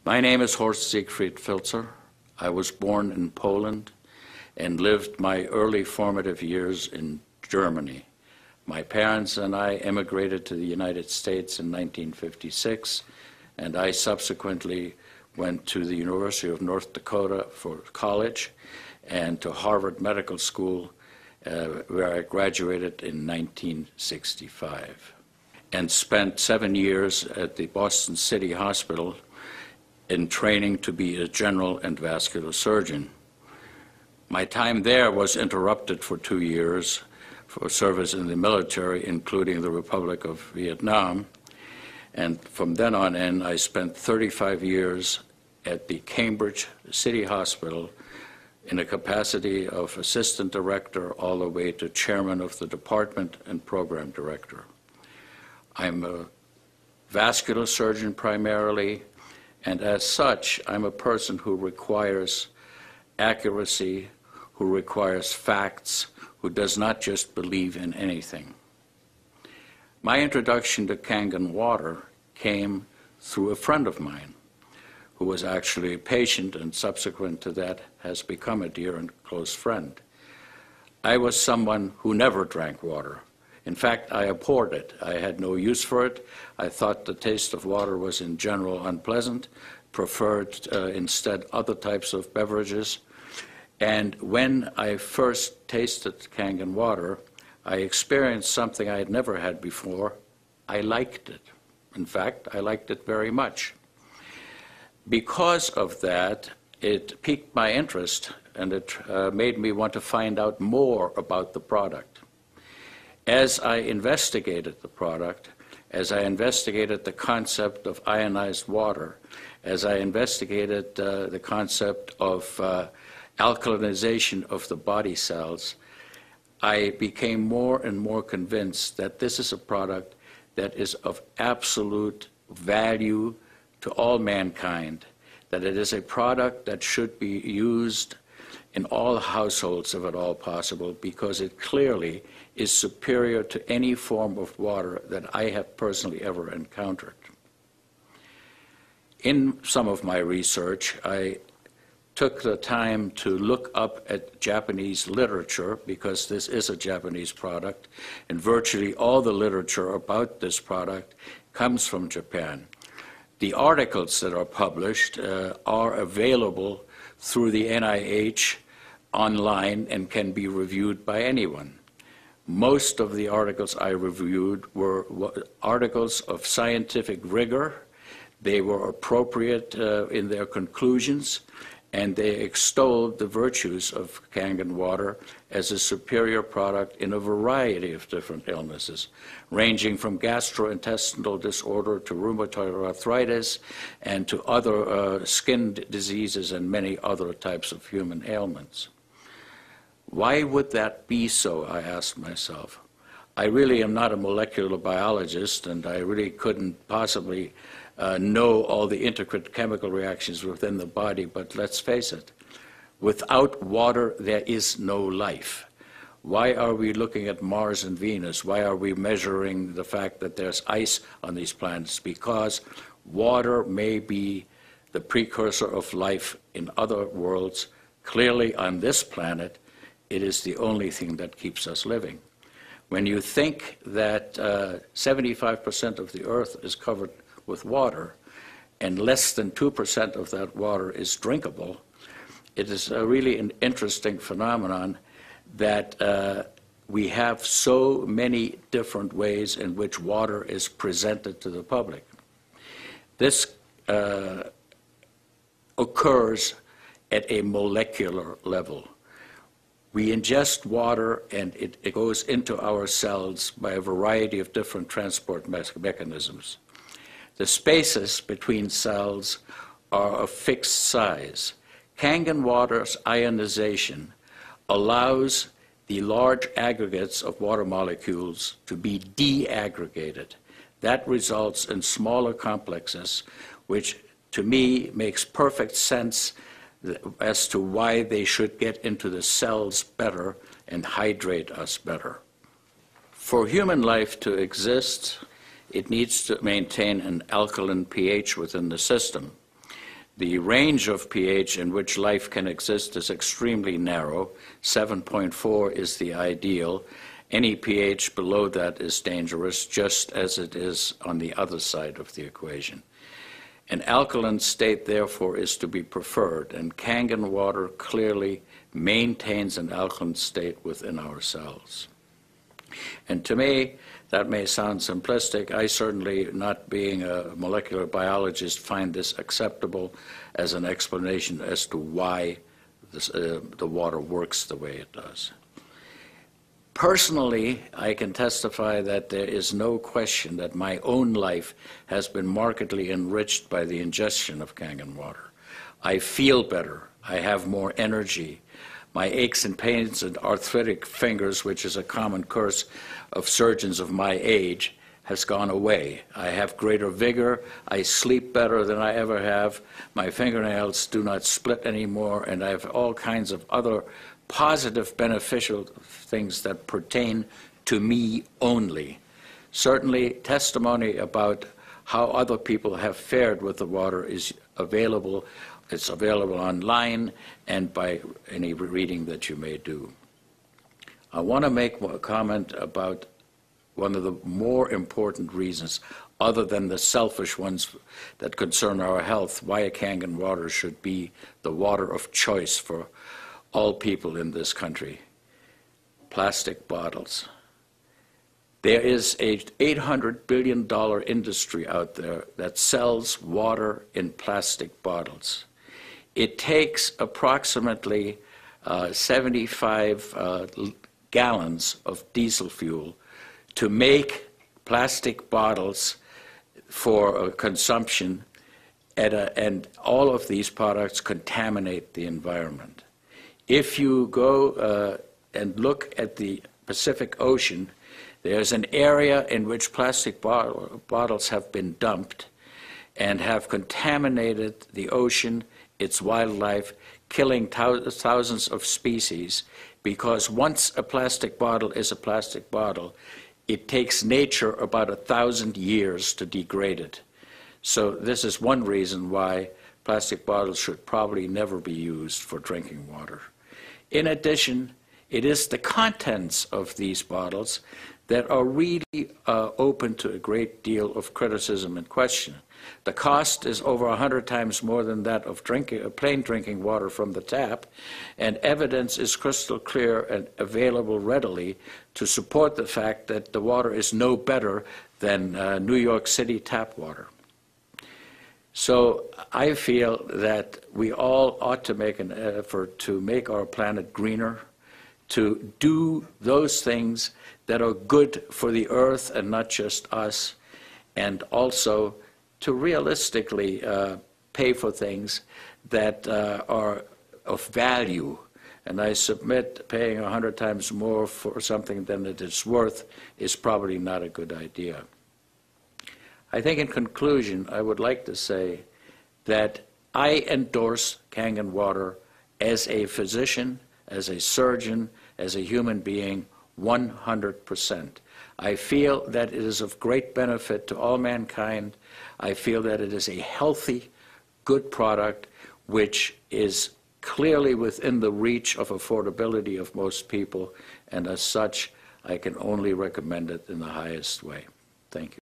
My name is Horst Filtzer. I was born in Poland and lived my early formative years in Germany. My parents and I immigrated to the United States in 1956, and I subsequently went to the University of North Dakota for college and to Harvard Medical School, where I graduated in 1965, and spent 7 years at the Boston City Hospital in training to be a general and vascular surgeon. My time there was interrupted for 2 years for service in the military, including the Republic of Vietnam. And from then on in, I spent 35 years at the Cambridge City Hospital in a capacity of assistant director all the way to chairman of the department and program director. I'm a vascular surgeon primarily, and as such, I'm a person who requires accuracy, who requires facts, who does not just believe in anything. My introduction to Kangen water came through a friend of mine who was actually a patient and subsequent to that has become a dear and close friend. I was someone who never drank water. In fact, I abhorred it. I had no use for it. I thought the taste of water was in general unpleasant, preferred instead other types of beverages. And when I first tasted Kangen water, I experienced something I had never had before. I liked it. In fact, I liked it very much. Because of that, it piqued my interest, and it made me want to find out more about the product. As I investigated the product, as I investigated the concept of ionized water, as I investigated the concept of alkalinization of the body cells, I became more and more convinced that this is a product that is of absolute value to all mankind, that it is a product that should be used in all households if at all possible, because it clearly is superior to any form of water that I have personally ever encountered. In some of my research, I took the time to look up at Japanese literature, because this is a Japanese product, and virtually all the literature about this product comes from Japan. The articles that are published are available through the NIH online and can be reviewed by anyone. Most of the articles I reviewed were articles of scientific rigor. They were appropriate in their conclusions, and they extolled the virtues of Kangen water as a superior product in a variety of different illnesses, ranging from gastrointestinal disorder to rheumatoid arthritis and to other skin diseases and many other types of human ailments. Why would that be so, I asked myself. I really am not a molecular biologist, and I really couldn't possibly know all the intricate chemical reactions within the body, but let's face it, without water there is no life. Why are we looking at Mars and Venus? Why are we measuring the fact that there's ice on these planets? Because water may be the precursor of life in other worlds. Clearly on this planet, it is the only thing that keeps us living. When you think that 75% of the Earth is covered with water, and less than 2% of that water is drinkable, it is really an interesting phenomenon that we have so many different ways in which water is presented to the public. This occurs at a molecular level. We ingest water, and it goes into our cells by a variety of different transport mechanisms. The spaces between cells are of fixed size. Kangen water's ionization allows the large aggregates of water molecules to be deaggregated. That results in smaller complexes, which to me makes perfect sense as to why they should get into the cells better and hydrate us better. For human life to exist, it needs to maintain an alkaline pH within the system. The range of pH in which life can exist is extremely narrow. 7.4 is the ideal. Any pH below that is dangerous, just as it is on the other side of the equation. An alkaline state, therefore, is to be preferred, and Kangen water clearly maintains an alkaline state within our cells. And to me, that may sound simplistic. I certainly, not being a molecular biologist, find this acceptable as an explanation as to why the water works the way it does. Personally, I can testify that there is no question that my own life has been markedly enriched by the ingestion of Kangen water. I feel better. I have more energy. My aches and pains and arthritic fingers, which is a common curse of surgeons of my age, has gone away. I have greater vigor. I sleep better than I ever have. My fingernails do not split anymore, and I have all kinds of other positive, beneficial things that pertain to me only. Certainly, testimony about how other people have fared with the water is available. It's available online and by any reading that you may do. I want to make a comment about one of the more important reasons, other than the selfish ones that concern our health, why Kangen water should be the water of choice for all people in this country. Plastic bottles. There is a $800 billion industry out there that sells water in plastic bottles. It takes approximately 75 gallons of diesel fuel to make plastic bottles for consumption, and all of these products contaminate the environment. If you go and look at the Pacific Ocean, there's an area in which plastic bottles have been dumped and have contaminated the ocean, its wildlife, killing thousands of species, because once a plastic bottle is a plastic bottle, it takes nature about 1,000 years to degrade it. So this is one reason why plastic bottles should probably never be used for drinking water. In addition, it is the contents of these bottles that are really open to a great deal of criticism and question. The cost is over 100 times more than that of plain drinking water from the tap, and evidence is crystal clear and available readily to support the fact that the water is no better than New York City tap water. So I feel that we all ought to make an effort to make our planet greener, to do those things that are good for the earth and not just us, and also to realistically pay for things that are of value. And I submit paying 100 times more for something than it is worth is probably not a good idea. I think in conclusion, I would like to say that I endorse Kangen water as a physician, as a surgeon, as a human being, 100%. I feel that it is of great benefit to all mankind. I feel that it is a healthy, good product which is clearly within the reach of affordability of most people, and as such, I can only recommend it in the highest way. Thank you.